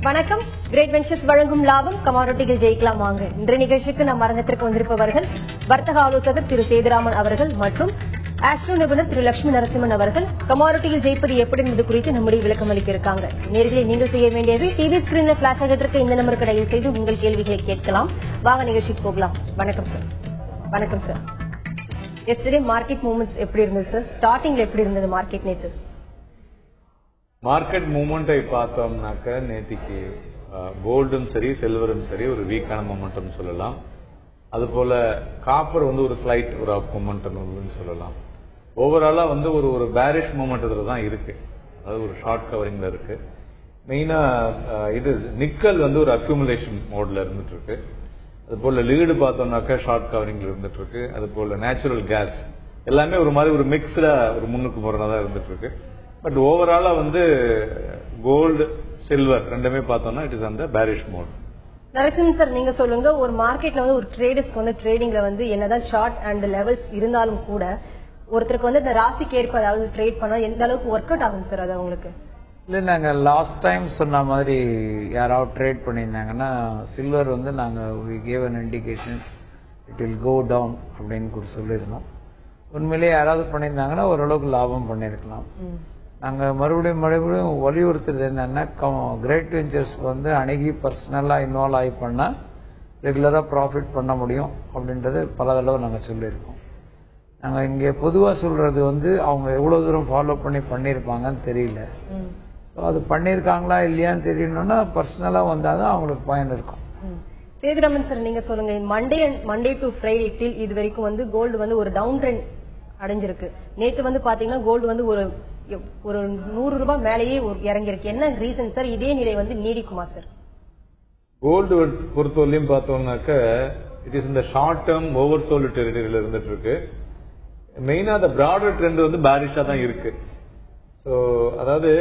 வணக்கம். Great ventures வழங்கும் லாபம் கமாடிட்டிகள் ஜெயிக்கலாம் வாங்க. இன்றைய நிகழ்ச்சிக்கு நம் அரங்கத்திற்கு வந்திருப்பவர்கள் வர்த்தக ஆலோசகர் திரு சேதுராமன் அவர்கள் மற்றும் ஆஸ்ட்ரோ நிபுணர் திரு லட்சுமி நரசிம்மன் அவர்கள். கமாடிட்டிகள் ஜெயிப்பது எப்படி என்பது குறித்து நம்முடைய விளக்கம் அளிக்க இருக்காங்க. நேர்களை நீங்கள் செய்ய வேண்டியது டிவி ஸ்கிரீன்ல பிளாஷ் ஆகிட்டு இந்த நம்பருக்கு டயல் செய்து உங்கள் கேள்விகளை கேட்கலாம். வாங்க நிகழ்ச்சிக்கு போகலாம். வணக்கம் சார். வணக்கம் சார். எஸ்டர்டே மார்க்கெட் மூவ்மெண்ட்ஸ் எப்படி இருந்தது சார்? ஸ்டார்டிங்ல எப்படி இருந்தது மார்க்கெட் நேற்று? மார்க்கெட் மூவ்மெண்ட்டை பார்த்தோம்னாக்க நேற்றுக்கு கோல்டும் சரி சில்வரும் சரி ஒரு வீக்கான மொமெண்டம் சொல்லலாம். அதுபோல காப்பர் ஒரு ஸ்லைட் ஒரு அப் மொமெண்டம் சொல்லலாம். ஓவராலா ஒரு பேரிஷ் மூமெண்டத்துல தான் இருக்கு. அது ஒரு ஷார்ட் கவரிங்ல இருக்கு. மெயினா இது நிக்கல் ஒரு அக்யூமுலேஷன் மோட்ல இருந்துட்டு இருக்கு. அது போல லீடு பார்த்தோம்னாக்க ஷார்ட் கவரிங்ல இருந்துட்டு இருக்கு. அது போல நேச்சுரல் கேஸ் எல்லாமே ஒரு மாதிரி ஒரு மிக்ஸ்ல ஒரு முன்னுக்கு முரணா தான் இருந்துட்டு இருக்கு. பட் ஓவராலா கோல்டு சில்வர் ரெண்டுமே பார்த்தோம்னா இட் இஸ் அந்த பேரிஷ் மோட். நரசிம்மன் சார், நீங்க சொல்லுங்க, ஒரு மார்க்கெட்ல ஒரு ட்ரேடர்ஸ்க்கு ட்ரேடிங்ல என்னதான் ஷார்ட் அண்ட் லெவல்ஸ் இருந்தாலும் கூட ஒருத்தருக்கு இந்த ராசிக்கு ஏற்ப அதாவது ட்ரேட் பண்ணா எந்த அளவுக்கு ஒர்க் அவுட் ஆகும் சார்? அது உங்களுக்கு இல்ல, நாங்க லாஸ்ட் டைம் சொன்ன மாதிரி யாராவது ட்ரேட் பண்ணியிருந்தாங்கன்னா சில்வர் நாங்க we gave an indication it will go down அப்படின்னு கூட சொல்லியிருந்தோம். உண்மையிலேயே யாராவது பண்ணியிருந்தாங்கன்னா ஓரளவுக்கு லாபம் பண்ணிருக்கலாம். நாங்க மறுபடியும் வலியுறுத்துறது என்னன்னா கிரேட் வெஞ்சர்ஸ் அணுகி பர்சனலா இன்வால்வ் ஆகி பண்ணா ரெகுலரா ப்ராஃபிட் பண்ண முடியும் அப்படின்றது பல தடவை நாங்க சொல்லியிருக்கோம். நாங்க இங்க பொதுவா சொல்றது அவங்க எவ்வளவு தூரம் ஃபாலோ பண்ணிருப்பாங்கன்னு தெரியல. அது பண்ணிருக்காங்களா இல்லையான்னு தெரியணும்னா பர்சனலா வந்தாதான் அவங்களுக்கு பயன் இருக்கும். சேதுராமன் சார், நீங்க சொல்லுங்க, மண்டே டு ஃப்ரைடே டில் இது வரைக்கும் கோல்டு ஒரு டவுன் ட்ரெண்ட் அடைஞ்சிருக்கு. நேத்து பாத்தீங்கன்னா கோல்டு ஒரு 100 ரூபாய் மேலேயே இறங்கிருக்கு. என்ன ரீசன் சார்? இதே நிலை நீடிக்குமா சார்? கோல்டு பொறுத்தவரையும் பார்த்தோம்னாக்க இட் இஸ் இந்த ஷார்ட் டேர்ம் ஓவர் சோல்டு டெரிட்டரியில இருந்துட்டு இருக்கு. மெயினா அந்த பிராடர் ட்ரெண்ட் பேரிஷா தான் இருக்கு. சோ அதாவது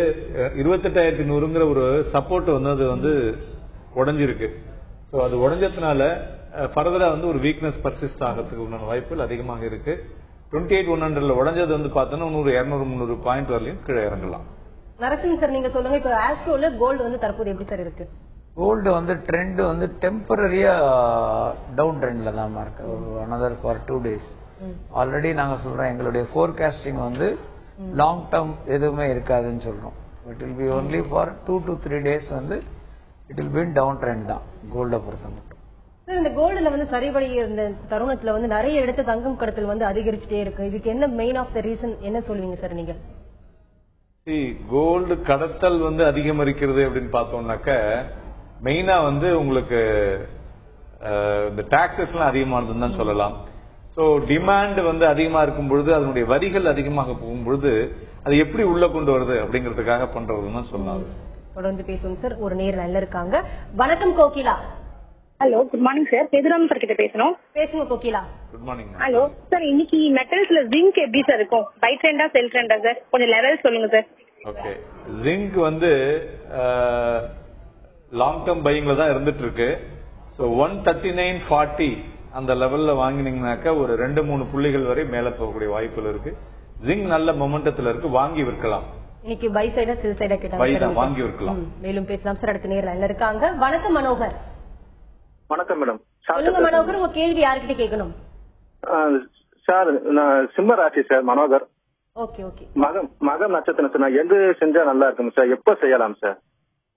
28,100ங்கிற ஒரு சப்போர்ட் அது உடைஞ்சிருக்கு. சோ அது உடைஞ்சதுனால ஃபர்தரா ஒரு வீக்னஸ் பர்சிஸ்ட் ஆகிறதுக்கு உண்டான வாய்ப்புகள் அதிகமாக இருக்கு. 28,100ல உடைஞ்சது பார்த்தோன்னா 200-300 பாயிண்ட் வரலையும் கீழே இறங்கலாம். நரசிம்மன் சார், நீங்க சொல்லுங்க, இப்ப ஆஸ்ட்ரோல கோல்டு தற்போது எப்படி சார் இருக்கு? கோல்டு ட்ரெண்ட் டெம்பரரியா டவுன் ட்ரெண்ட்ல தான் இருக்கு. another for 2 days. ஆல்ரெடி நாங்க சொல்றோம் எங்களுடைய ஃபோர்காஸ்டிங் லாங் டேர்ம் எதுவுமே இருக்காதுன்னு சொல்றோம். It will be only for 2 to 3 days it will be down trend தான் கோல்ட பொறுத்த மட்டும். சார், இந்த கோல்டுல சரிவடைய இருந்த தருணத்துல நிறைய இடத்து தங்கம் கடத்தல் அதிகரிச்சுட்டே இருக்கு. இதுக்கு என்ன மெயின் ஆஃப் த ரீசன் என்ன சொல்லுவீங்க சார் நீங்க? கோல்டு கடத்தல் அதிகரிக்கிறது அப்படின்னு பார்த்தோம்னாக்க மெயினா உங்களுக்கு இந்த டாக்ஸஸ் எல்லாம் அதிகமானதுன்னு தான் சொல்லலாம். சோ டிமாண்ட் அதிகமா இருக்கும் பொழுது அதனுடைய வரிகள் அதிகமாக போகும் பொழுது அது எப்படி உள்ள கொண்டு வருது அப்படிங்கறதுக்காக பண்றதுன்னு சொல்லலாம். தொடர்ந்து பேசுவோம் சார். ஒரு நேர் நல்ல இருக்காங்க. வணக்கம் Kokila. Hello, good morning sir. Sethuraman sir கிட்ட பேசணும். பேசுங்க Kokila. Good morning. Hello sir, இன்னைக்கு மெட்டல்ஸ்ல ஜிங்க் எப்படி சார் இருக்கும்? பை ட்ரெண்டா செல் ட்ரெண்டா சார்? கொஞ்சம் லெவல் சொல்லுங்க sir. Okay, zinc long term பையிங்ல தான் இருந்துட்டு இருக்கு. சோ 139.40 அந்த லெவல்ல வாங்கினீங்கன்னாக்கா ஒரு 2-3 புள்ளிகள் வரை மேல போகக்கூடிய வாய்ப்புகள் இருக்கு. ஜிங்க் நல்ல மொமெண்டத்துல இருக்கு, வாங்கி விற்கலாம். இன்னைக்கு பை சைடா செல் சைடா கேட்டாங்க, வாங்கி விற்கலாம். மேலும் பேசலாம் சார். அடுத்த நேர் நல்ல இருக்காங்க. வணக்கம் மனோகர். வணக்கம் மேடம். சொல்லுங்க மனோகர், உங்க கேள்வி யார்கிட்ட கேட்கணும்? சார், நான் சிம்ம ராசி சார், மனோகர். Okay okay. மகம் நட்சத்திரம் சார். நான் எது செஞ்சா நல்லா இருக்கும் சார்? எப்ப செய்யலாம் சார்?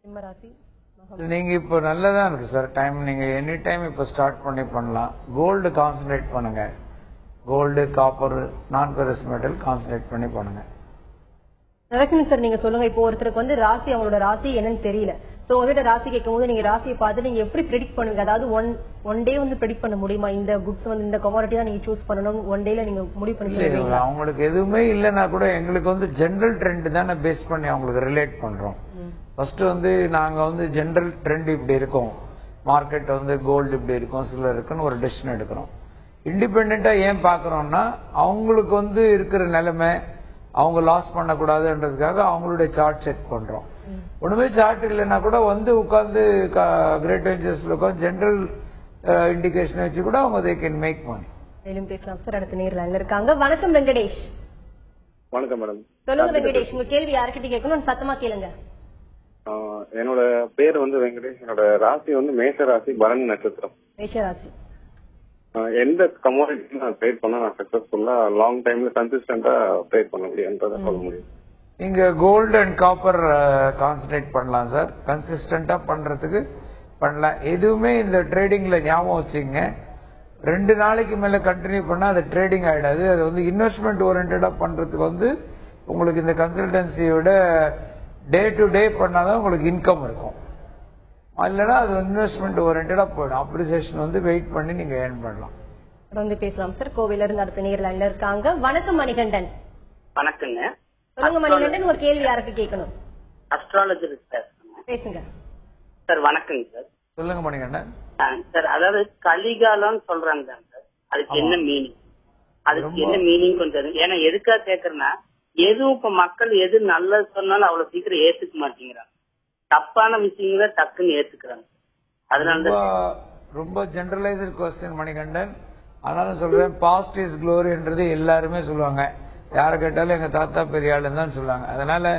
சிம்ம ராசி. நீங்க இப்ப நல்லதா இருக்கு சார் டைம். நீங்க எனி டைம் இப்ப ஸ்டார்ட் பண்ணலாம். கோல்டு கான்சென்ட்ரேட் பண்ணுங்க. கோல்டு, காப்பர், நான் பெரஸ் மெட்டல் கான்சென்ட்ரேட் பண்ணி பண்ணுங்க. நரசிம்மன் சார், நீங்க சொல்லுங்க, இப்போ ஒருத்தருக்கு ராசி அவங்களோட ராசி என்னன்னு தெரியல. சோ உங்ககிட்ட ராசி கேட்கும் போது நீங்க ராசியை பார்த்து நீங்க எப்படி ப்ரெடிக்ட் பண்ணுவீங்க? அதாவது ஒன் டே ப்ரெடிக்ட் பண்ண முடியுமா? இந்த குட்ஸ் இந்த கமாடிட்டி தான் நீங்க சூஸ் பண்ணணும் ஒன் டேல நீங்க முடிவு பண்ணி? அவங்களுக்கு எதுவுமே இல்லைன்னா கூட எங்களுக்கு ஜெனரல் ட்ரெண்ட் தானே பேஸ் பண்ணி அவங்களுக்கு ரிலேட் பண்றோம். ஃபர்ஸ்ட் நாங்க ஜெனரல் ட்ரெண்ட் இப்படி இருக்கும், மார்க்கெட் கோல்டு இப்படி இருக்கும், சில்வர் இருக்குன்னு ஒரு டெசிஷன் எடுக்கிறோம். இண்டிபெண்டா ஏன் பாக்குறோம்னா அவங்களுக்கு இருக்கிற நிலைமை அவங்க லாஸ் பண்ணக்கூடாதுன்றதுக்காக அவங்களுடைய சார்ட் செட் பண்றோம். ஒண்ணுமே சார்ட் இல்லைன்னா கூட உட்கார்ந்து கிரேட் வெஞ்சர்ஸ்ல உட்காந்து ஜெனரல் இண்டிகேஷன் வச்சு கூட அவங்க தே கேன் மேக் மணி. மேலும் பேசலாம் சார். அடுத்த நேர்ல இருக்காங்க. வணக்கம் வெங்கடேஷ். வணக்கம் மேடம். சொல்லுங்க வெங்கடேஷ், உங்க கேள்வி யார்கிட்ட கேட்கணும்? சத்தமா கேளுங்க. என்னோட பேர் வந்து வெங்கடேஷ். என்னோட ராசி வந்து மேஷ ராசி, பரணி நட்சத்திரம். மேஷராசி. எந்த கமோடிட்டி நான் ட்ரேட் பண்ண நான் சக்சஸ்ஃபுல்லா லாங் டைம்ல கன்சிஸ்டன்டா ட்ரேட் பண்ண முடியும்ன்றத சொல்ல முடியும். நீங்க கோல்டு அண்ட் காப்பர் கான்சன்ட்ரேட் பண்ணலாம் சார். கன்சிஸ்டன்டா பண்றதுக்கு பண்ணலாம். எதுவுமே இந்த ட்ரேடிங்ல ஞாபகம் வச்சுங்க, 2 நாளைக்கு மேல கண்டினியூ பண்ணா அது ட்ரேடிங் ஆயிடாது. அது வந்து இன்வெஸ்ட்மெண்ட் ஓரியன்டா பண்றதுக்கு வந்து உங்களுக்கு இந்த கன்சல்டன்சியோட டே டு டே பண்ணாதான் உங்களுக்கு இன்கம் இருக்கும். இல்லைன்னா அது இன்வெஸ்ட்மெண்ட் ஓரியன்டா போயிடும். அப்ரிசியேஷன் வந்து வெயிட் பண்ணி நீங்க ஏர்ன் பண்ணலாம். தொடர்ந்து பேசலாம் சார். கோவில இருந்து அடுத்த நேர்ல இருக்காங்க. வணக்கம் மணிகண்டன். வணக்கங்க. சொல்லுங்க மணிகண்டன், உங்க கேள்வி யாருக்கு கேட்கணும்? அஸ்ட்ராலஜி பேசுங்க சார். வணக்கங்க சார். சொல்லுங்க மணிகண்டன். சார், அதாவது கலிகாலம் சொல்றாங்க சார், அதுக்கு என்ன மீனிங்? அதுக்கு என்ன மீனிங் கொஞ்சம், ஏன்னா எதுக்காக கேக்குறேன்னா, எதுவும் இப்ப மக்கள் எது நல்லது சொன்னாலும் அவ்வளவு சீக்கிரம் ஏத்துக்க மாட்டேங்கிறாங்க. தப்பான விஷயங்கள டக்குன்னு ஏத்துக்கிறாங்க. அதனால ரொம்ப ஜெனரலைஸ்டு கொஸ்டின் மணிகண்டன். ஆனாலும் சொல்றேன், பாஸ்ட் இஸ் க்ளோரின்றது எல்லாருமே சொல்லுவாங்க. யாரை கேட்டாலும் எங்க தாத்தா பெரிய ஆளுன்னு தான் சொல்லுவாங்க. அதனால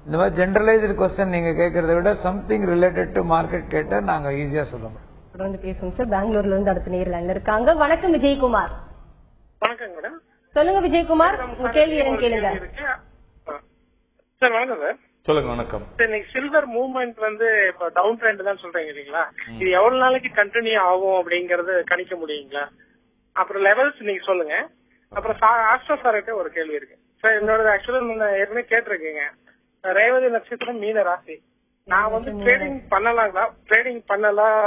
இந்த மாதிரி ஜெனரலைஸ்டு கொஸ்டின் நீங்க கேட்கறத விட சம்திங் ரிலேட்டட் டு மார்க்கெட் கேட்டா நாங்க ஈஸியா சொல்லுவோம். தொடர்ந்து பேசுவோம் சார். பெங்களூர்ல இருந்து அடுத்த நேர்ல இருக்காங்க. வணக்கம் விஜயகுமார். வணக்கம் மேடம். சொல்லுங்க விஜயகுமார், உங்க கேள்வி என்னன்னு கேளுங்க சார். வணக்கம் சார். சொல்லுங்க. வணக்கம். இன்னைக்கு சில்வர் மூவ்மெண்ட் வந்து இப்ப டவுன் ட்ரெண்ட் தான் சொல்றீங்க இல்லீங்களா? இது எவ்வளவு நாளைக்கு கண்டினியூ ஆகும் அப்படிங்கறது கணிக்க முடியுங்களா? அப்புறம் லெவல்ஸ் நீங்க சொல்லுங்க. அப்புறம் ஆஸ்ட்ரோ சார்கிட்ட ஒரு கேள்வி இருக்கு சார். என்னோட ஆக்சுவலா நான் ஏற்கனவே கேட்டிருக்கீங்க, ரேவதி நட்சத்திரம், மீன ராசி. நான் வந்து ட்ரேடிங் பண்ணலாங்களா? ட்ரேடிங் பண்ணலாம்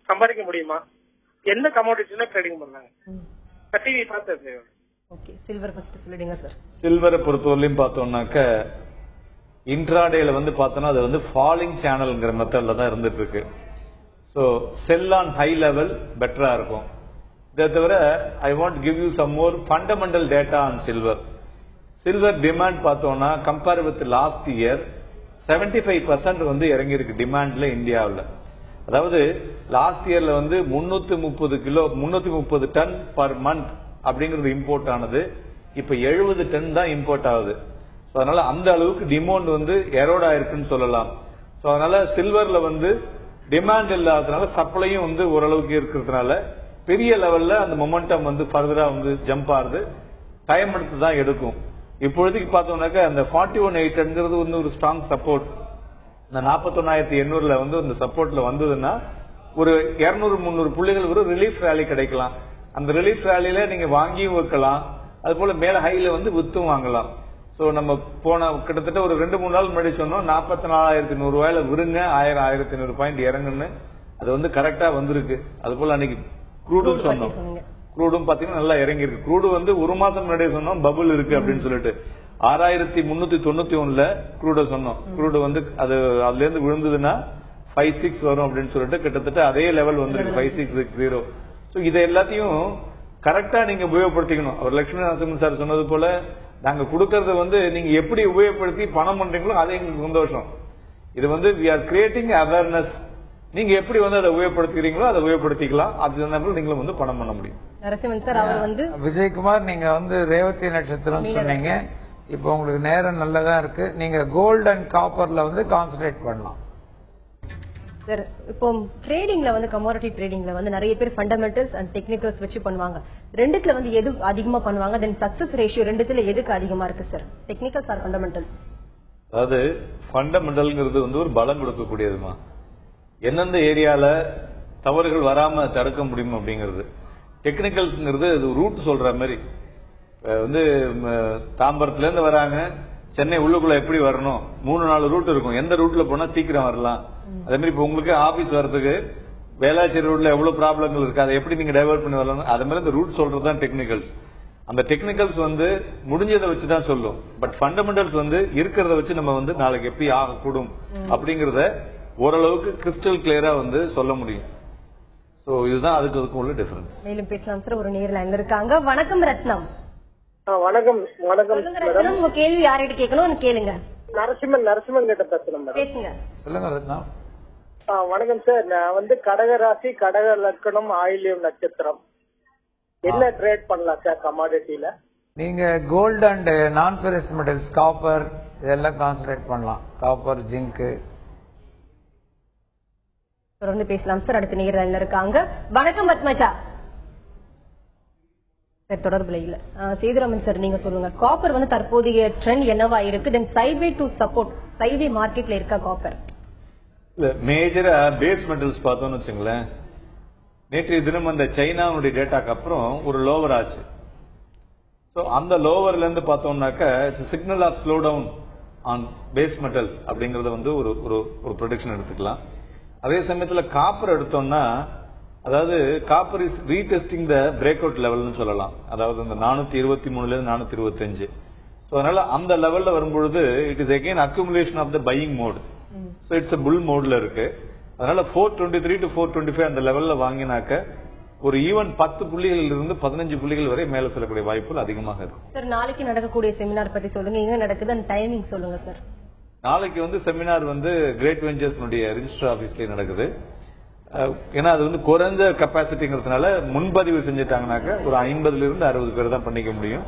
சம்பாதிக்க முடியுமா? எந்த கமோடிட்டில ட்ரேடிங் பண்ணாங்க? டிவி பார்த்து. ஓகே, சில்வர் ஃபர்ஸ்ட் சொல்லிடுங்க சார். சில்வரை பொறுத்தவரையிலும் பார்த்தோம்னாக்க இன்ட்ராடேல வந்து பார்த்தோம்னா அது வந்து ஃபாலிங் சேனல்ங்கிற மெத்தட்ல தான் இருந்துட்டு இருக்கு. So sell on high level பெட்டரா இருக்கும். இதை தவிர I want give you some more fundamental data on silver. Silver demand பார்த்தோம்னா கம்பேர் வித் லாஸ்ட் இயர் 75% வந்து இறங்கி இருக்கு டிமாண்ட்ல இந்தியாவில். அதாவது லாஸ்ட் இயர்ல வந்து 330 டன் பர் மந்த் அப்படிங்கிறது இம்போர்ட் ஆனது. இப்ப 70 டன் தான் இம்போர்ட் ஆகுது. அதனால அந்த அளவுக்கு டிமாண்ட் வந்து எரோட் ஆயிருக்குன்னு சொல்லலாம். சோ அதனால சில்வர்ல வந்து டிமாண்ட் இல்லாததுனால சப்ளையும் வந்து ஓரளவுக்கு இருக்கிறதுனால பெரிய லெவல்ல அந்த மொமெண்டம் வந்து ஃபர்தரா வந்து ஜம்ப் ஆகுது. டைம் எடுத்து தான் எடுக்கும். இப்பொழுதுக்கு பார்த்தோம்னாக்க அந்த 41,800 வந்து ஒரு ஸ்ட்ராங் சப்போர்ட். இந்த 41,800 வந்து இந்த சப்போர்ட்ல வந்ததுன்னா ஒரு 200-300 புள்ளிகள் ஒரு ரிலீஃப் ரேலி கிடைக்கலாம். அந்த ரிலீஃப் ரேலியில நீங்க வாங்கியும் வைக்கலாம், அது போல மேல ஹைல வந்து வித்தும் வாங்கலாம். சோ நம்ம போன கிட்டத்தட்ட ஒரு 2-3 நாள் முன்னாடி சொன்னோம் 44,100 ரூபாயில விருங்க 1000-1100 பாயிண்ட் இறங்குன்னு. அது வந்து கரெக்டா வந்திருக்கு. அது போல அன்னைக்கு க்ரூடும் சொன்னோம். க்ரூடும் பாத்தீங்கன்னா நல்லா இறங்கி இருக்கு. க்ரூடு வந்து ஒரு மாசம் முன்னாடியே சொன்னோம் பபுள் இருக்கு அப்படின்னு சொல்லிட்டு 6,391 க்ரூட சொன்னோம். க்ரூடு வந்து அது அதுல இருந்து விழுந்ததுன்னா 5-6 வரும் அப்படின்னு சொல்லிட்டு கிட்டத்தட்ட அதே லெவல் வந்துருக்கு 5,660. சோ இதை எல்லாத்தையும் கரெக்டா நீங்க உபயோகப்படுத்திக்கணும். அவர் லட்சுமி நரசிம்மன் சார் சொன்னது போல நாங்க கொடுக்கறது வந்து நீங்க எப்படி உபயோகப்படுத்தி பணம் பண்றீங்களோ அது எங்களுக்கு சந்தோஷம். இது வந்து we are creating awareness. நீங்க எப்படி வந்து அதை உபயோகப்படுத்திக்கிறீங்களோ அதை உபயோகப்படுத்திக்கலாம். அது நீங்களும் வந்து பணம் பண்ண முடியும். நரசிம்மன் சார் அவர் வந்து விஜயகுமார், நீங்க வந்து ரேவதி நட்சத்திரம் சொன்னீங்க. இப்போ உங்களுக்கு நேரம் நல்லதா இருக்கு. நீங்க கோல்டு அண்ட் காப்பர்ல வந்து கான்சன்ட்ரேட் பண்ணலாம் சார். இப்போ ட்ரேடிங்ல வந்து கமோடிட்டி ட்ரேடிங்ல வந்து நிறைய பேர் ஃபண்டமெண்டல்ஸ் அண்ட் டெக்னிக்கல்ஸ் வச்சு பண்ணுவாங்க. ரெண்டுத்துல வந்து எது அதிகமா பண்ணுவாங்க? தென் சக்சஸ் ரேஷியோ ரெண்டுத்துல எதுக்கு அதிகமா இருக்கு சார்? Technicals R fundamental? அதாவது ஃபண்டமெண்டல்ங்கிறது வந்து ஒரு பலம் கொடுக்கக்கூடியதுமா. எந்தெந்த ஏரியால தவறுகள் வராம தடுக்க முடியும் அப்படிங்கிறது. டெக்னிக்கல்ஸ்ங்கிறது அது ரூட் சொல்ற மாதிரி வந்து தாம்பரத்துல இருந்து வராங்க, சென்னை உள்ளுக்குள்ள எப்படி வரணும், 3-4 ரூட் இருக்கும். எந்த ரூட்ல போனா சீக்கிரம் வரலாம். அதே மாதிரி இப்ப உங்களுக்கு ஆபீஸ் வர்றதுக்கு வேளாச்சேரி ரோட்ல எவ்வளவு ப்ராப்ளங்கள் இருக்கு, அதை எப்படி நீங்க டைவர்ட் பண்ணி வரலாம். அதே மாதிரி இந்த ரூட் சொல்றதுதான் டெக்னிக்கல்ஸ். அந்த டெக்னிக்கல்ஸ் வந்து முடிஞ்சதை வச்சுதான் சொல்லும். பட் ஃபண்டமெண்டல்ஸ் வந்து இருக்கிறத வச்சு நம்ம வந்து நாளைக்கு எப்படி ஆகக்கூடும் அப்படிங்கறத ஓரளவுக்கு கிறிஸ்டல் கிளியரா வந்து சொல்ல முடியும். சோ இதுதான் அதுக்கு உள்ள டிஃபரன்ஸ். மேலும் பேசலாம் சார். ஒரு நேர் லைன்ல இருக்காங்க. வணக்கம் ரத்னம். வணக்கம். வணக்கம் ரத்னம், உங்க கேள்வி யார்கிட்ட கேட்கணும் கேளுங்க. நரசிம்மன் கிட்ட பேசணும் பேசுங்க. சொல்லுங்க ரத்னம். வணக்கம் சார். நான் வந்து கடக ராசி, கடக லக்னம், ஆயில்யம் நட்சத்திரம். என்ன ட்ரேட் பண்ணலாம் சார் கமாடிட்டில? நீங்க கோல்டு அண்ட் நான் ஃபெரஸ் மெட்டல்ஸ், காப்பர் இதெல்லாம் கான்சன்ட்ரேட் பண்ணலாம். காப்பர், ஜிங்க் தொடர்ந்து பேசலாம் சார். அடுத்த நேரில் இருக்காங்க. வணக்கம் பத்மஜா சார். தொடர்புல இல்ல. சேதுராமன் சார் நீங்க சொல்லுங்க, காப்பர் வந்து தற்போதைய ட்ரெண்ட் என்னவா இருக்கு? தென் சைட்வே டு சப்போர்ட், சைட்வே மார்க்கெட்ல இருக்கா காப்பர்? இல்ல, மேஜரா பேஸ் மெட்டல்ஸ் பார்த்தோம்னு வச்சுங்களேன், நேற்றைய தினம் அந்த சைனாவுடைய டேட்டாக்கு அப்புறம் ஒரு லோவர் ஆச்சு. அந்த லோவர்ல இருந்து பார்த்தோம்னாக்க it's signal of slow down on base metals அப்படிங்கறத வந்து ஒரு ப்ரொடக்ஷன் எடுத்துக்கலாம். அதே சமயத்துல காப்பர் எடுத்தோம்னா, அதாவது copper is retesting the break out லெவல்னு சொல்லலாம். அதாவது இந்த 423 425. அதனால அந்த லெவல்ல வரும்பொழுது it is again accumulation of the buying mode. So it's bull மோட்ல இருக்கு. அதனால 423 to 425 அந்த லெவல்ல வாங்கினாக்க ஒரு ஈவன் 10 புள்ளிகளில் இருந்து 15 புள்ளிகள் வரை மேல செல்லக்கூடிய வாய்ப்புகள் அதிகமாக இருக்கு. சார் நாளைக்கு நடக்கக்கூடிய செமினார் பத்தி சொல்லுங்க, எங்க நடக்குது, அந்த டைமிங் சொல்லுங்க சார். நாளைக்கு வந்து செமினார் வந்து கிரேட் வெஞ்சர்ஸ் ரிஜிஸ்டர் ஆபீஸ்ல நடக்குது. ஏன்னா அது வந்து குறைஞ்ச கெப்பாசிட்டிங்கிறதுனால முன்பதிவு செஞ்சுட்டாங்கனாக்க ஒரு 50 இருந்து 60 பேர் தான் பண்ணிக்க முடியும்.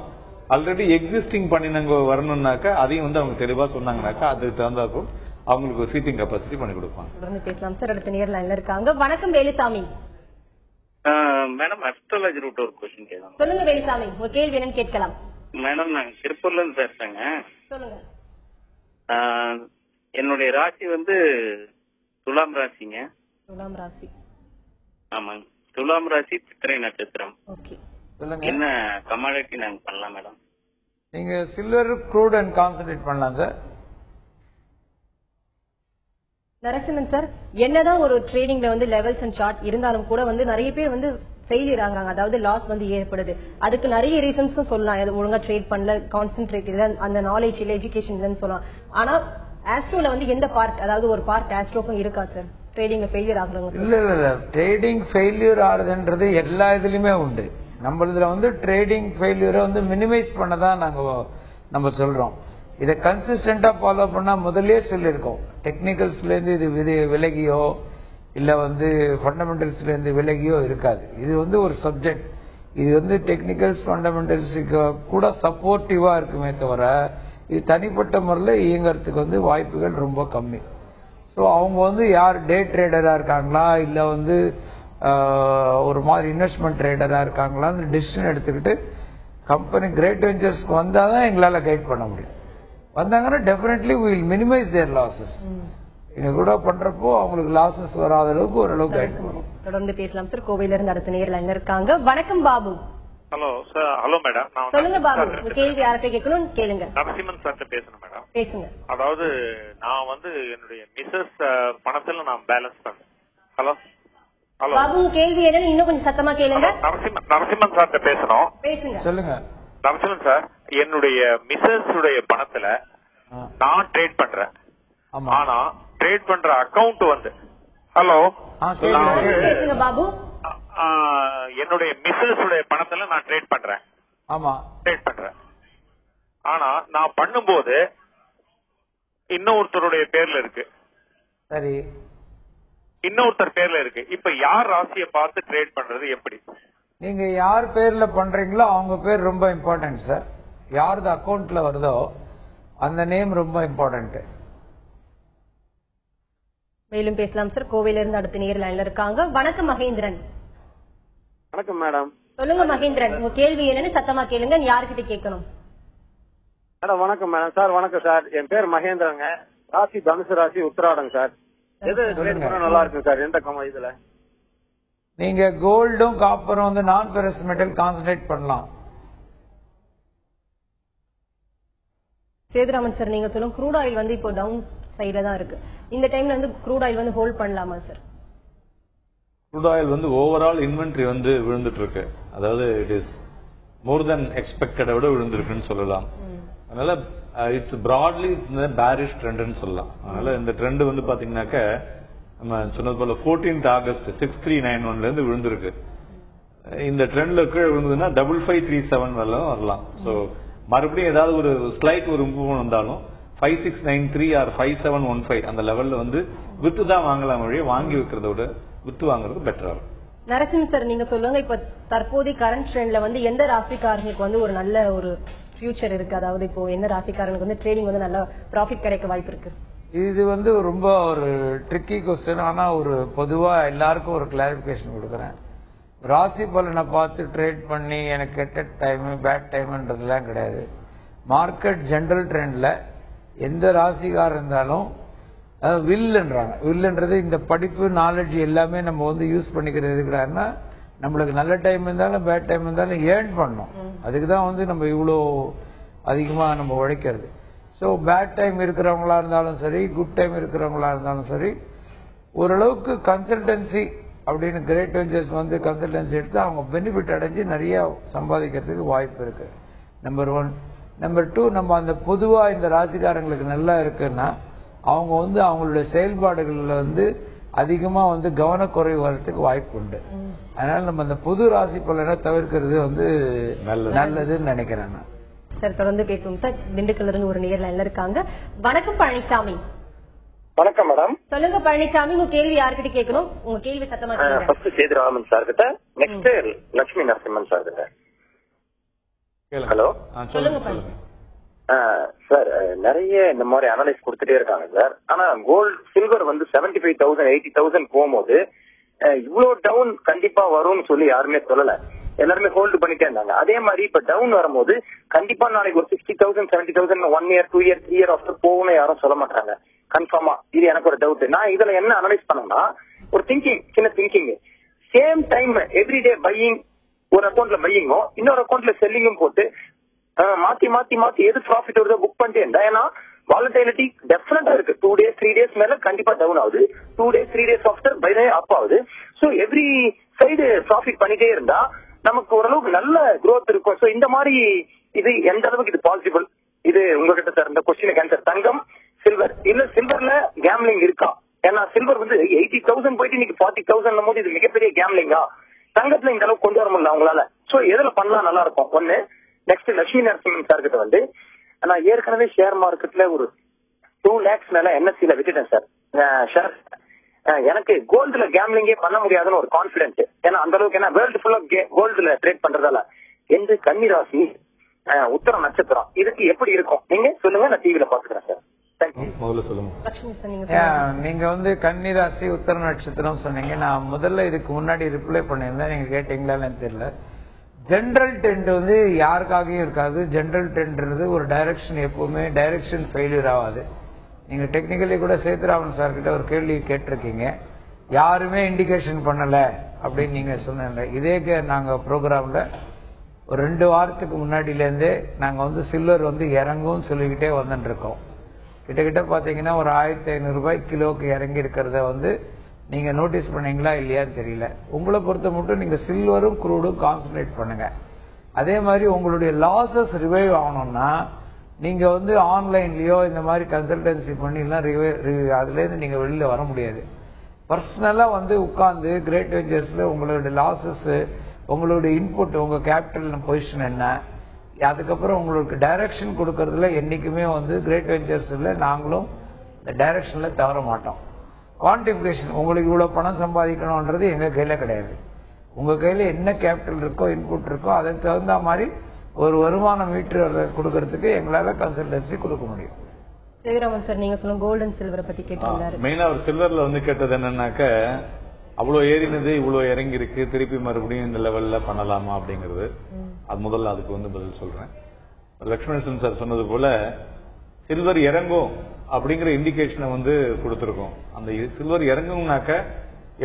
ஆல்ரெடி எக்ஸிஸ்டிங் பண்ணினவங்க வரணும்னாக்க அதையும் வந்து அவங்க தெளிவா சொன்னாங்கனாக்கா அதுக்கு தகுந்தாக்கும் அவங்களுக்கு சீட்டிங் கெப்பாசிட்டி பண்ணி கொடுப்பாங்க. தொடர்ந்து பேசலாம் சார். அடுத்த நேரில் இருக்காங்க. வணக்கம் வேலுசாமி. மேடம், அஸ்ட்ராலஜி ரூட் ஒரு கொஸ்டின் கேட்கலாம். சொல்லுங்க வேலுசாமி, உங்க கேள்வி என்னன்னு கேட்கலாம். மேடம், நாங்க திருப்பூர்ல இருந்து பேசுறேங்க. சொல்லுங்க. என்னுடைய ராசி வந்து துலாம் ராசிங்க. துலாம் ராசி. ஆமாங்க, துலாம் ராசி சித்திரை நட்சத்திரம். ஓகே, என்ன கமாடிட்டி நாங்க பண்ணலாம் மேடம்? நீங்க சில்வர் க்ரூட் அண்ட் கான்சென்ட்ரேட் பண்ணலாம் சார். நரசிம்மன் சார், என்னதான் ஒரு ட்ரேடிங்ல வந்து லெவல்ஸ் அண்ட் சார்ட் இருந்தாலும் கூட வந்து நிறைய பேர் வந்து ஃபெயிலியர் ஆகுறாங்க, அதாவது லாஸ் வந்து ஏற்படுது. அதுக்கு நிறைய ரீசன்ஸும் சொல்லலாம். ஒழுங்கா ட்ரேட் பண்ணல, கான்சென்ட்ரேட் இல்ல, அந்த நாலேஜ் இல்ல, எஜுகேஷன் இல்லன்னு சொல்லலாம். ஆனா ஆஸ்ட்ரோல வந்து எந்த பார்ட், அதாவது ஒரு பார்ட் ஆஸ்ட்ரோக்கும் இருக்கா சார் ட்ரேடிங்ல ஃபெயிலியர் ஆகுறாங்க? இல்ல, ட்ரேடிங் ஃபெயிலியர் ஆகுதுன்றது எல்லா இதுலயுமே உண்டு. நம்ம இதுல வந்து ட்ரேடிங் ஃபெயிலியரை வந்து மினிமைஸ் பண்ணதான் நம்ம சொல்றோம். இதை கன்சிஸ்டன்டா ஃபாலோ பண்ணா முதல்லயே சொல்லியிருக்கோம். டெக்னிக்கல்ஸ்ல இருந்து இது விலகியோ இல்ல வந்து ஃபண்டமெண்டல்ஸ்ல இருந்து விலகியோ இருக்காது. இது வந்து ஒரு சப்ஜெக்ட். இது வந்து டெக்னிக்கல்ஸ் ஃபண்டமெண்டல்ஸுக்கு கூட சப்போர்ட்டிவா இருக்குமே தவிர இது தனிப்பட்ட முறையில் இயங்கறதுக்கு வந்து வாய்ப்புகள் ரொம்ப கம்மி. ஸோ அவங்க வந்து யார் டே ட்ரேடரா இருக்காங்களா இல்ல வந்து ஒரு மாதிரி இன்வெஸ்ட்மெண்ட் ட்ரேடரா இருக்காங்களான்னு டிசிஷன் எடுத்துக்கிட்டு கம்பெனி கிரேட் வெஞ்சர்ஸ்க்கு வந்தாதான் எங்களால கைட் பண்ண முடியும். வந்தாங்கன்னா definitely we will minimize their losses. இங்க கூட பண்றப்போ அவங்களுக்கு லாசஸ் வராத அளவுக்கு ஓரளவுக்கு கைட் பண்ணுவோம். தொடர்ந்து பேசலாம் சார். கோவையில இருந்து அடுத்த நேரில் என்ன இருக்காங்க. வணக்கம் Babu. Hello sir. Hello madam. சொல்லுங்க பாபு, கேள்வி யார்கிட்ட கேட்கணும் கேளுங்க. நரசிம்மன் சார்ட்ட பேசணும் மேடம். பேசுங்க. அதாவது நான் வந்து என்னுடைய மிஸ்ஸஸ் பணத்துல நான் பேலன்ஸ் பண்ணேன். ஹலோ ஹலோ பாபு, கேள்வி என்னன்னு இன்னும் கொஞ்சம் சத்தமா கேளுங்க. நரசிம்மன் சார்ட்ட பேசணும். பேசுங்க. சொல்லுங்க. நரசிம்மன் சார், என்னுடைய மிஸ்ஸஸ் உடைய பணத்துல நான் ட்ரேட் பண்றேன். ஆனா ட்ரேட் பண்ற அக்கவுண்ட் வந்து ஹலோ பேசுங்க பாபு. என்னுடைய மிஸ்ஸஸ் உடைய பணத்துல நான் ட்ரேட் பண்றேன். ஆமா, ட்ரேட் பண்றேன். ஆனா நான் பண்ணும்போது இன்னொருத்தருடைய பேர்ல இருக்கு. சரி, இன்னொருத்தர் பேர்ல இருக்கு. இப்ப யார் ராசியை பார்த்து ட்ரேட் பண்றது எப்படி? நீங்க யார் பேர்ல பண்றீங்களோ அவங்க பேர் ரொம்ப இம்பார்ட்டன்ட் சார். யாரது அக்கவுண்ட்ல வருதோ அந்த நேம் ரொம்ப இம்பார்ட்டன்ட். மேலும் பேசலாம் சார். கோவையில இருந்து அடுத்த நேரில் இருக்காங்க. வணக்கம் மகேந்திரன். வணக்கம் மேடம். சொல்லுங்க மகேந்திரன், உங்க கேள்வி என்னன்னு சத்தமா கேளுங்க. யாருக்கிட்ட கேட்கணும்? மேடம் வணக்கம் மேடம். சார் வணக்கம் சார். என் பேர் மகேந்திரங்க. ராசி தனுசு ராசி உத்திராடம் சார். எது ட்ரேட் பண்ணா நல்லா இருக்கு சார்? எந்த இதுல நீங்க கோல்டும் காப்பரும் வந்து நான் ஃபெரஸ் மெட்டல் கான்சன்ட்ரேட் பண்ணலாம். சேதுராமன் சார், நீங்க சொல்லுங்க. க்ரூட் ஆயில் வந்து இப்போ டவுன் சைடுல தான் இருக்கு. இந்த டைம்ல வந்து க்ரூட் ஆயில் வந்து ஹோல்ட் பண்ணலாமா சார்? க்ரூட் ஆயில் வந்து ஓவரால் இன்வென்ட்ரி வந்து விழுந்துட்டு இருக்கு. அதாவது இட் இஸ் மோர் தென் எக்ஸ்பெக்டட விட விழுந்திருக்குன்னு சொல்லலாம். அதனால இட்ஸ் பிராட்லி இட்ஸ் பேரிஷ் ட்ரெண்ட்னு சொல்லலாம். அதனால இந்த ட்ரெண்ட் வந்து பாத்தீங்கன்னாக்க நம்ம சொன்னது போல 14th ஆகஸ்ட் 6391 இருந்து விழுந்திருக்கு. இந்த ட்ரெண்ட்ல கீழே விழுந்ததுன்னா 5537 வரலாம். சோ மறுபடியும் ஏதாவது ஒரு ஸ்லைட் ஒரு இம்ப்ரூவ்மெண்ட் வந்தாலும் 5693 ஆர் 5715 அந்த லெவல்ல வந்து வித்து தான் வாங்கலாம். வழியை வாங்கி வைக்கிறத விட வித்து வாங்குறது பெட்டரா இருக்கும். நரசிம்மன் சார், நீங்க சொல்லுங்க. இப்ப தற்போதைய கரண்ட் ட்ரெண்ட்ல வந்து எந்த ராசிக்காரங்களுக்கு வந்து ஒரு நல்ல ஒரு ஃபியூச்சர் இருக்கு? அதாவது இப்போ எந்த ராசிக்காரங்களுக்கு வந்து ட்ரேடிங் வந்து நல்ல ப்ராஃபிட் கிடைக்க வாய்ப்பு இருக்கு? இது வந்து ரொம்ப ஒரு ட்ரிக்கி கொஸ்டின். ஆனா ஒரு பொதுவா எல்லாருக்கும் ஒரு கிளாரிபிகேஷன் கொடுக்குறேன். ராசி பலனை பார்த்து ட்ரேட் பண்ணி எனக்கு கெட்ட டைம் பேட் டைம்ன்றதுலாம் கிடையாது. மார்க்கெட் ஜெனரல் ட்ரெண்ட்ல எந்த ராசிக்காரர் இருந்தாலும் வில்லுன்றாங்க. வில்லுன்றது இந்த படிப்பு நாலேஜ் எல்லாமே நம்ம வந்து யூஸ் பண்ணிக்கிறது இருக்கிறாருன்னா நம்மளுக்கு நல்ல டைம் இருந்தாலும் பேட் டைம் இருந்தாலும் ஏர்ன் பண்ணணும். அதுக்குதான் வந்து நம்ம இவ்வளோ அதிகமா நம்ம உழைக்கிறது. ஸோ பேட் டைம் இருக்கிறவங்களா இருந்தாலும் சரி, குட் டைம் இருக்கிறவங்களா இருந்தாலும் சரி, ஓரளவுக்கு கன்சல்டன்சி அப்படின்னு கிரேட் வெஞ்சர்ஸ் வந்து கன்சல்டன்சி எடுத்து அவங்க பெனிஃபிட் அடைஞ்சு நிறைய சம்பாதிக்கிறதுக்கு வாய்ப்பு இருக்கு. நம்பர் 1. நம்பர் 2, நம்ம அந்த பொதுவா இந்த ராசிக்காரங்களுக்கு நல்லா இருக்குன்னா அவங்க வந்து அவங்களுடைய செயல்பாடுகள்ல வந்து அதிகமா வந்து கவனக்குறைவு வர்றதுக்கு வாய்ப்பு உண்டு. அதனால நம்ம அந்த பொது ராசி பலனை தவிர்க்கிறது வந்து நல்லதுன்னு நினைக்கிறேன். சார் தொடர்ந்து பேசுவோம் சார். திண்டுக்கல்ல இருந்து ஒரு நேர் லைன்ல இருக்காங்க. வணக்கம் பழனிசாமி. வணக்கம் மேடம். சொல்லுங்க பழனிசாமி, உங்க கேள்வி யார்கிட்ட கேட்கணும்? உங்க கேள்வி சத்தமா கேளுங்க. ஃபர்ஸ்ட் சேதுராமன் சார் கிட்ட, நெக்ஸ்ட் லட்சுமி நரசிம்மன் சார் கிட்ட. ஹலோ சொல்லுங்க சார். நிறைய இந்த மாதிரி அனலைஸ் கொடுத்துட்டே இருக்காங்க சார். ஆனா கோல்டு சில்வர் வந்து 75,000 80,000 போகும்போது இவ்வளவு டவுன் கண்டிப்பா வரும்னு சொல்லி யாருமே சொல்லல. எல்லாருமே ஹோல்டு பண்ணிட்டே இருந்தாங்க. அதே மாதிரி இப்ப டவுன் வரும்போது கண்டிப்பா நாளைக்கு ஒரு 60,000 70,000 1 year 2 year 3 year ஆஃப்டர் போகணும் யாரும் சொல்ல மாட்டாங்க கன்ஃபார்மா. இது எனக்கு ஒரு டவுட். நான் இதுல என்ன அனலைஸ் பண்ணேன்னா ஒரு சின்ன thinking. Same time everyday buying, ஒரு அக்கௌண்ட்ல பையிங்கும் இன்னொரு அக்கௌண்ட்ல செல்லிங்கும் போட்டு மாத்தி மாத்தி மாத்தி எது ப்ராஃபிட் வருதோ புக் பண்ணிட்டே இருந்தா. ஏன்னா வாலட்டிலிட்டி டெஃபினட்டா இருக்கு. 2 days 3 days மேல கண்டிப்பா டவுன் ஆகுது. 2 days 3 days ஆஃப்டர் பை அப் ஆகுது. சோ எவ்ரி சைடு ப்ராஃபிட் பண்ணிட்டே இருந்தா நமக்கு ஓரளவுக்கு நல்ல growth இருக்கும். சோ இந்த மாதிரி இது எந்த அளவுக்கு இது பாசிபிள்? இது உங்ககிட்ட சார் இந்த கொஸ்டினுக்கு ஆன்சர். தங்கம், சில்வர், இல்ல சில்வர்ல கேம்லிங் இருக்கா? ஏன்னா சில்வர் வந்து 80,000 போயிட்டு இன்னைக்கு 40,000 போது இது மிகப்பெரிய கேம்லிங்கா? தங்கத்துல இந்த அளவுக்கு கொண்டு வர முடியல அவங்களால. சோ எதுல பண்ணா நல்லா இருக்கும்? ஒண்ணு. நெக்ஸ்ட் லட்சுமி நரசிம்மன் சார் கிட்ட வந்து நான் ஏற்கனவே ஷேர் மார்க்கெட்ல ஒரு 2 lakhs மேல என்எஸ்சில விட்டுட்டேன் சார். எனக்கு கோல்டுல கேம்லிங்கே பண்ண முடியாதுன்னு ஒரு கான்பிடென்ட். ஏன்னா அந்த அளவுக்கு என்ன வேர்ல்டு ஃபுல்லா கோல்டுல ட்ரேட் பண்றதால. எந்த கன்னிராசி, உத்தர நட்சத்திரம், இதுக்கு எப்படி இருக்கும் நீங்க சொல்லுங்க. நான் டிவில பாத்துக்கிறேன் சார். நீங்க வந்து கன்னிராசி உத்தர நட்சத்திரம் சொன்னீங்க. நான் முதல்ல இதுக்கு முன்னாடி ரிப்ளை பண்ணியிருந்தேன். நீங்க கேட்டீங்களான்னு தெரியல. ஜெனரல் ட்ரெண்ட் வந்து யாருக்காகவும் இருக்காது. ஜெனரல் ட்ரெண்ட்ன்றது ஒரு டைரக்ஷன், எப்பவுமே டைரக்ஷன் ஃபெயிலியர் ஆகாது. நீங்க டெக்னிக்கலி கூட சேதுராமன் சார் கிட்ட ஒரு கேள்வி கேட்டிருக்கீங்க. யாருமே இண்டிகேஷன் பண்ணல அப்படின்னு நீங்க சொன்ன இதே நாங்க ப்ரோக்ராம்ல ஒரு 2 வாரத்துக்கு முன்னாடில இருந்தே நாங்க வந்து சில்வர் வந்து இறங்கும் சொல்லிக்கிட்டே வந்துட்டு இருக்கோம். கிட்டத்தட்ட பாத்தீங்கன்னா ஒரு 1,500 ரூபாய் கிலோக்கு இறங்கி இருக்கிறத வந்து நீங்க நோட்டீஸ் பண்ணீங்களா இல்லையான்னு தெரியல. உங்களை பொறுத்த மட்டும் நீங்க சில்வரும் குரூடும் கான்சன்ட்ரேட் பண்ணுங்க. அதே மாதிரி உங்களுடைய லாசஸ் ரிவைவ் ஆகணும்னா நீங்க வந்து ஆன்லைன்லயோ இந்த மாதிரி கன்சல்டன்சி பண்ணிலாம் அதுல இருந்து நீங்க வெளியில வர முடியாது. பர்சனலா வந்து உட்கார்ந்து கிரேட் வெஞ்சர்ஸ்ல உங்களுடைய லாசஸ், உங்களுடைய இன்புட், உங்க கேபிட்டல் பொசிஷன் என்ன, அதுக்கப்புறம் உங்களுக்கு டைரக்ஷன் கொடுக்கறதுல என்னைக்குமே வந்து கிரேட் வெஞ்சர்ஸ்ல நாங்களும் இந்த டைரக்ஷன்ல தவற மாட்டோம். குவான்டிபிகேஷன், உங்களுக்கு இவ்வளவு பணம் சம்பாதிக்கணும்ன்றது எங்க கையில கிடையாது. உங்க கையில என்ன கேபிட்டல் இருக்கோ, இன்புட் இருக்கோ, அதுக்கு தகுந்த மாதிரி ஒரு வருமானம் மீட்டர் கொடுக்கறதுக்கு எங்களால கன்சல்டன்சி கொடுக்க முடியும். சேதுராமன் சார், நீங்க சொன்ன கோல்டு அண்ட் சில்வரை பத்தி கேட்டிருந்தாரு. மெயினா ஒரு சில்வர்ல வந்து கேட்டது என்னன்னாக்க, அவ்வளவு ஏறினது இவ்வளவு இறங்கி இருக்கு, திருப்பி மறுபடியும் இந்த லெவல்ல பண்ணலாமா அப்படிங்கிறது. அது முதல்ல அதுக்கு வந்து பதில் சொல்றேன். லட்சுமணன் சார் சொன்னது போல சில்வர் இறங்கும் அப்படிங்கிற இண்டிகேஷனை வந்து கொடுத்திருக்கோம். அந்த சில்வர் இறங்கும்னாக்க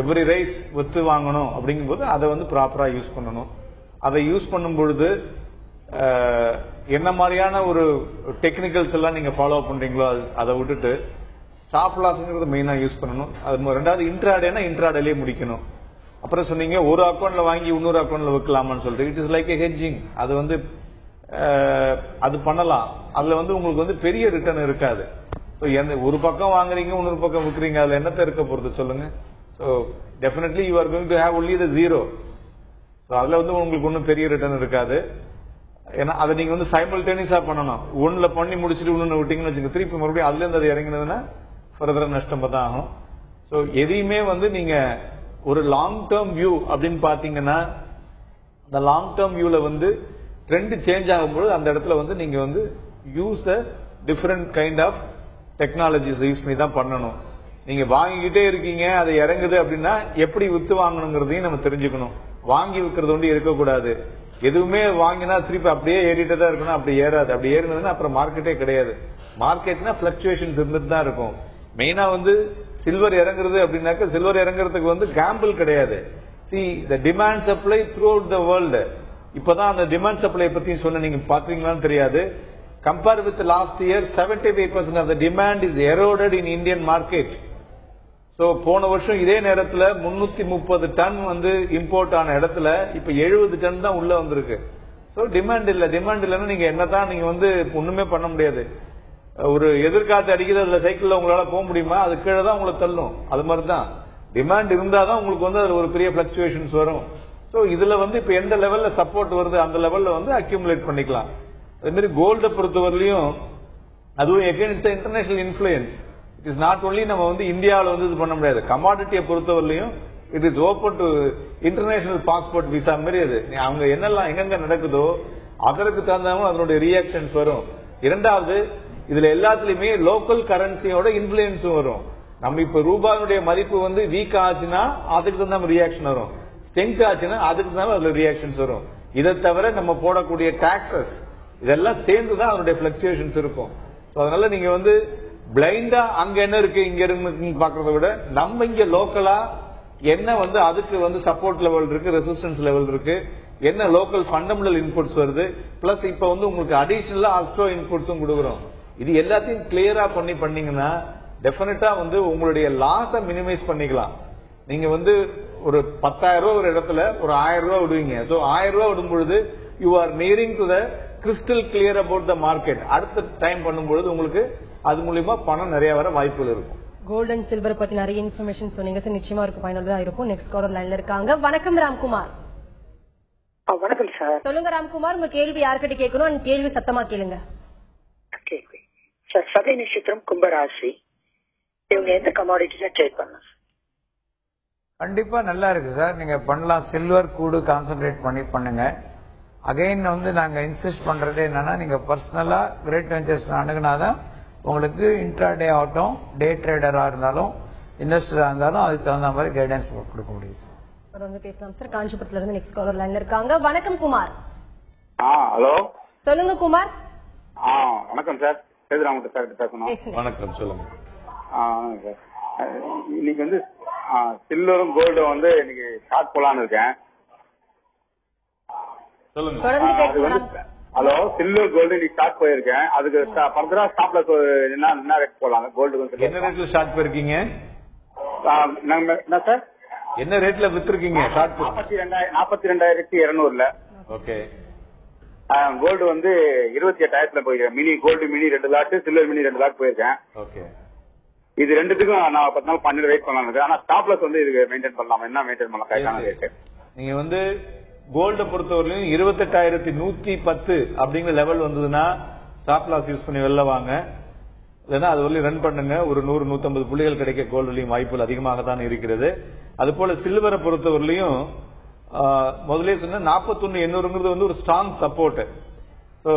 எவ்ரி ரைஸ் வித்து வாங்கணும் அப்படிங்கும்போது அதை வந்து ப்ராப்பரா யூஸ் பண்ணணும். அதை யூஸ் பண்ணும் பொழுது என்ன மாதிரியான ஒரு டெக்னிக்கல்ஸ் எல்லாம் நீங்க ஃபாலோ பண்றீங்களோ அதை விட்டுட்டு ஸ்டாப் லாஸ்ங்கிறத மெயினா யூஸ் பண்ணணும். அது ரெண்டாவது இன்ட்ராடேனா இன்ட்ராடேலயே முடிக்கணும். அப்புறம் சொன்னீங்க ஒரு அக்கௌண்ட்ல வாங்கி இன்னொரு அக்கௌண்ட்ல விற்கலாமான்னு சொல்லிட்டு, it is like a hedging. அது வந்து அது பண்ணலாம். அதுல வந்து உங்களுக்கு வந்து பெரிய ரிட்டர்ன் இருக்காது. சோ ஒரு பக்கம் வாங்குறீங்க இன்னொரு பக்கம் விற்கிறீங்க, அதுல என்னத்த இருக்க போறது சொல்லுங்க. So definitely you are going to have only the zero. So அதுல வந்து உங்களுக்கு ஒன்னும் பெரிய ரிட்டர்ன் இருக்காது. ஏன்னா அதை நீங்க வந்து சைமல்டேனியஸா பண்ணணும். ஒண்ணுல பண்ணி முடிச்சுட்டு ஒண்ணு விட்டீங்கன்னு வச்சுங்க, திருப்பி மறுபடியும் அதுல இருந்து அது இறங்கினதுன்னா ஃபர்தரா நஷ்டம் தான் ஆகும். சோ எதையுமே வந்து நீங்க ஒரு லாங் டேர்ம் வியூ அப்படின்னு பாத்தீங்கன்னா, அந்த லாங் டேர்ம் வியூல வந்து ட்ரெண்ட் சேஞ்ச் ஆகும்போது அந்த இடத்துல வந்து நீங்க வந்து use a different kind of technologies use பண்ணி தான் பண்ணணும். நீங்க வாங்கிக்கிட்டே இருக்கீங்க, அது இறங்குது அப்படின்னா எப்படி வித்து வாங்கணுங்கிறதையும் நம்ம தெரிஞ்சுக்கணும். வாங்கி விற்கிறது ஒன்று இருக்கக்கூடாது. எதுவுமே வாங்கினா திருப்பி அப்படியே ஏறிட்டே தான் இருக்கணும். அப்படி ஏறாது. அப்படி ஏறினதுன்னா அப்புறம் மார்க்கெட்டே கிடையாது. மார்க்கெட்னா பிளக்சுவேஷன்ஸ் இருந்துட்டு தான் இருக்கும். மெயினா சில்வர் இறங்குறது அப்படின்னாக்க சில்வர் இறங்குறதுக்கு கேம்பிள் கிடையாது. See the demand supply throughout the world. இப்பதான் அந்த டிமாண்ட் சப்ளை பத்தி சொன்ன நீங்க பாத்தீங்களான்னு தெரியாது. Compare with last year 75% of the demand is eroded in Indian market. So போன வருஷம் இதே நேரத்துல 330 டன் இம்போர்ட் ஆன இடத்துல இப்ப 70 டன் தான் உள்ள வந்திருக்கு. சோ டிமாண்ட் இல்லைன்னா நீங்க என்னதான் நீங்க ஒண்ணுமே பண்ண முடியாது. ஒரு எதிர்காத்து அடிக்கிறது அதுல சைக்கிள்ல உங்களால போக முடியுமா? அது கீழே தான் உங்களை தள்ளும். அது மாதிரிதான் டிமாண்ட் இருந்தாதான் உங்களுக்கு அதுல ஒரு பெரிய பிளக்சுவேஷன்ஸ் வரும். சோ இதுல இப்ப எந்த லெவல்ல சப்போர்ட் வருது அந்த லெவல்ல அக்யூமுலேட் பண்ணிக்கலாம். அதே மாதிரி கோல்ட பொறுத்தவரையிலும் அதுவும் against international influence. It is not only நம்ம இந்தியாவில் இது பண்ண முடியாது. கமாடிட்டியை பொறுத்தவரையிலும் it is open to international passport visa மாதிரி. அது அவங்க என்னெல்லாம் எங்கெங்க நடக்குதோ அதற்கு தகுந்த அதனுடைய ரியாக்ஷன்ஸ் வரும். இரண்டாவது இதுல எல்லாத்துலயுமே லோக்கல் கரன்சியோட இன்ஃபுளுயன்ஸும் வரும். நம்ம இப்ப ரூபாயுடைய மதிப்பு வீக் ஆச்சுன்னா அதுக்கு தான் ரியாக்ஷன் வரும். ஸ்ட்ரென்த் ஆச்சுன்னா அதுக்கு தான் அதுல ரியாக்ஷன்ஸ் வரும். இதை தவிர நம்ம போடக்கூடிய டாக்ஸஸ் இதெல்லாம் சேர்ந்துதான் அதனுடைய பிளக்சுவேஷன்ஸ் இருக்கும். அதனால நீங்க பிளைண்டா அங்க என்ன இருக்கு இங்க இருக்கு பாக்குறத விட நம்ம இங்க லோக்கலா என்ன அதுக்கு சப்போர்ட் லெவல் இருக்கு, ரெசிஸ்டன்ஸ் லெவல் இருக்கு, என்ன லோக்கல் ஃபண்டமெண்டல் இன்புட்ஸ் வருது, பிளஸ் இப்ப உங்களுக்கு அடிஷனலா அஸ்ட்ரோ இன்புட்ஸும் கொடுக்குறோம். இது எல்லாத்தையும் கிளியரா பண்ணீங்கன்னா டெபினட்டா உங்களுடைய லாஸ மினிமைஸ் பண்ணிக்கலாம். நீங்க ஒரு 10,000 ரூபாய் ஒரு இடத்துல ஒரு 1000 ரூபாய் விடுவீங்க. சோ 1000 ரூபாய் விடும் பொழுது you are nearing to the crystal clear about the market. அடுத்த டைம் பண்ணும்போது உங்களுக்கு அது மூலியமா பணம் நிறைய வர வாய்ப்புகள் இருக்கும். கோல்ட் அண்ட் சில்வர் பத்தி நிறைய இன்ஃபர்மேஷன் சொன்னீங்க சார். நிச்சயமா இருக்கு, பயனுள்ளதா இருக்கும். நெக்ஸ்ட் காலர் லைன்ல இருக்காங்க. வணக்கம் ராம்குமார். வணக்கம் சார். சொல்லுங்க ராம்குமார், உங்க கேள்வி யார்கிட்ட கேட்கணும்? கேள்வி சத்தமா கேளுங்க. சார் சதய நட்சத்திரம் கும்பராசி, இவங்க எந்த கமாடிட்டிஸ ட்ரேட் பண்ணலாம்? கண்டிப்பா நல்லா இருக்கு சார். நீங்க பண்ணலாம். சில்வர் கூடு கான்சென்ட்ரேட் பண்ணி பண்ணுங்க. அகைன் நாங்க இன்சிஸ்ட் பண்றது என்னன்னா நீங்க பர்சனலா கிரேட் வெஞ்சர்ஸ் அணுகுனாதான் உங்களுக்கு இன்ட்ராடே ஆகட்டும், டே ட்ரேடரா இருந்தாலும் இன்வெஸ்டரா இருந்தாலும் அதுக்கு தகுந்த மாதிரி கைடன்ஸ் கொடுக்க முடியும். பேசலாம் சார். காஞ்சிபுரத்துல இருந்து நெக்ஸ்ட் காலர் லைன்ல இருக்காங்க. வணக்கம் குமார். ஹலோ சொல்லுங்க குமார். வணக்கம் சார். சேதுராமன் சார் பேசணும். வணக்கம், சொல்லுங்க. சார் இன்னைக்கு சில்வரும் கோல்டும் இன்னைக்கு ஷார்ட் போலான்னு இருக்கேன். ஹலோ, சில்வர் கோல்டு இன்னைக்கு ஷார்ட் போயிருக்கேன். அதுக்கு ஃபர்தரா ஸ்டாப்ல என்ன ரேட் போலாம்? கோல்டு என்ன ரேட்ல ஷார்ட் போயிருக்கீங்க? என்ன சார், என்ன ரேட்ல வித்துருக்கீங்க? 42,200. ஓகே. கோல்டு 28,000 போயிருக்கேன். Mini gold mini 2 lot, silver mini 2 lot போயிருக்கேன். ஓகே. இது ரெண்டுத்துக்கும் நான் 10 நாள் 12 வெயிட் பண்ணலாம். ஆனா ஸ்டாப்லஸ் இதுக்கு மெயின்டைன் பண்ணலாம். என்ன மெயின்டைன் பண்ணலாம்? கரெக்டான ரேட். நீங்க கோல்ட பொறுத்தவரையிலும் 28,110 அப்படிங்கிற லெவல் வந்ததுன்னா ஸ்டாப் லாஸ் யூஸ் பண்ணி வெளில வாங்க. இல்லைன்னா அது வரலையும் ரன் பண்ணுங்க. ஒரு 100-150 புள்ளிகள் கிடைக்க கோல்டுலயும் வாய்ப்புகள் அதிகமாக தான் இருக்கிறது. அது போல சில்வரை பொறுத்தவரையிலும் முதலே சொன்ன 41,800 ஒரு ஸ்ட்ராங் சப்போர்ட். சோ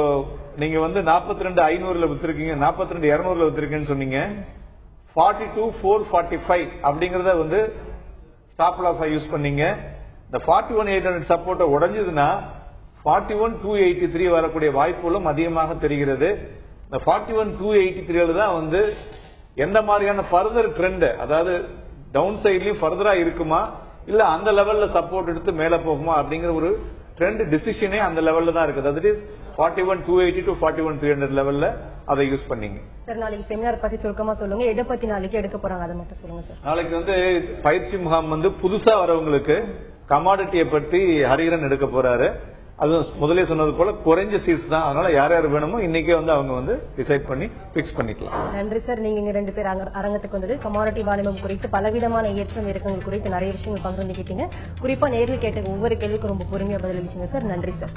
நீங்க 42,500 வித்திருக்கீங்க, 42,200 வித்திருக்கீங்கன்னு சொன்னீங்க. 42,445 அப்படிங்கறத ஸ்டாப் லாஸ் யூஸ் பண்ணீங்க. இந்த 41,800 சப்போர்ட்டை உடைஞ்சதுன்னா 41,283 வரக்கூடிய வாய்ப்புகளும் அதிகமாக தெரிகிறது. இந்த 41,283 தான் எந்த மாதிரியான ஃபர்தர் ட்ரெண்ட், அதாவது டவுன் சைட்லயும் ஃபர்தரா இருக்குமா இல்ல அந்த லெவல்ல சப்போர்ட் எடுத்து மேல போகுமா அப்படிங்கிற ஒரு ட்ரெண்ட் டிசிஷனே அந்த லெவல்ல தான் இருக்குது. தட் இஸ் 41,280 to 41,300 லெவல்ல அதை யூஸ் பண்ணீங்க. சார் நாளைக்கு செமினார் பத்தி சுருக்கமா சொல்லுங்க. எதை பத்தி நாளைக்கு எடுக்க போறாங்க அதை மட்டும் சொல்லுங்க சார். நாளைக்கு பயிற்சி முகாம் புதுசா வரவங்களுக்கு கமாடிட்டியை பத்தி ஹரிகரன் எடுக்க போறாரு. அது முதலே சொன்னது போல குறைஞ்ச சீட்ஸ் தான். அதனால யார் யார் வேணுமோ இன்னைக்கே அவங்க டிசைட் பண்ணி பிக்ஸ் பண்ணிக்கலாம். நன்றி சார். நீங்க இங்க 2 பேர் அரங்கத்துக்கு வந்தது கமாடிட்டி வாணிபம் குறித்து பலவிதமான ஏற்றம் இறக்கங்கள் குறித்து நிறைய விஷயங்கள் பகிர்ந்துக்கிட்டீங்க. குறிப்பா நேரில் கேட்ட ஒவ்வொரு கேள்விக்கும் ரொம்ப பொறுமையா பதிலளிச்சீங்க சார். நன்றி சார்.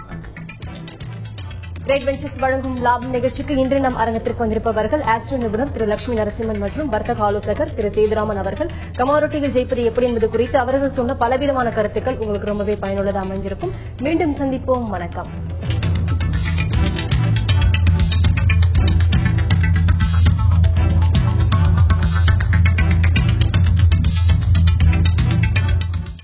கிரேட் வெஞ்சர்ஸ் வழங்கும் லாபம் நிகழ்ச்சிக்கு இன்று நம் அரங்கத்திற்கு வந்திருப்பவர்கள் ஆஸ்ட்ரோ நிபுணர் திரு லட்சுமி நரசிம்மன் மற்றும் வர்த்தக ஆலோசகர் திரு சேதுராமன் அவர்கள். கமாடிட்டிகள் ஜெயிப்பது எப்படி என்பது குறித்து அவர்கள் சொன்ன பலவிதமான கருத்துக்கள் உங்களுக்கு ரொம்பவே பயனுள்ளதாக அமைஞ்சிருக்கும். மீண்டும் சந்திப்போம். வணக்கம்.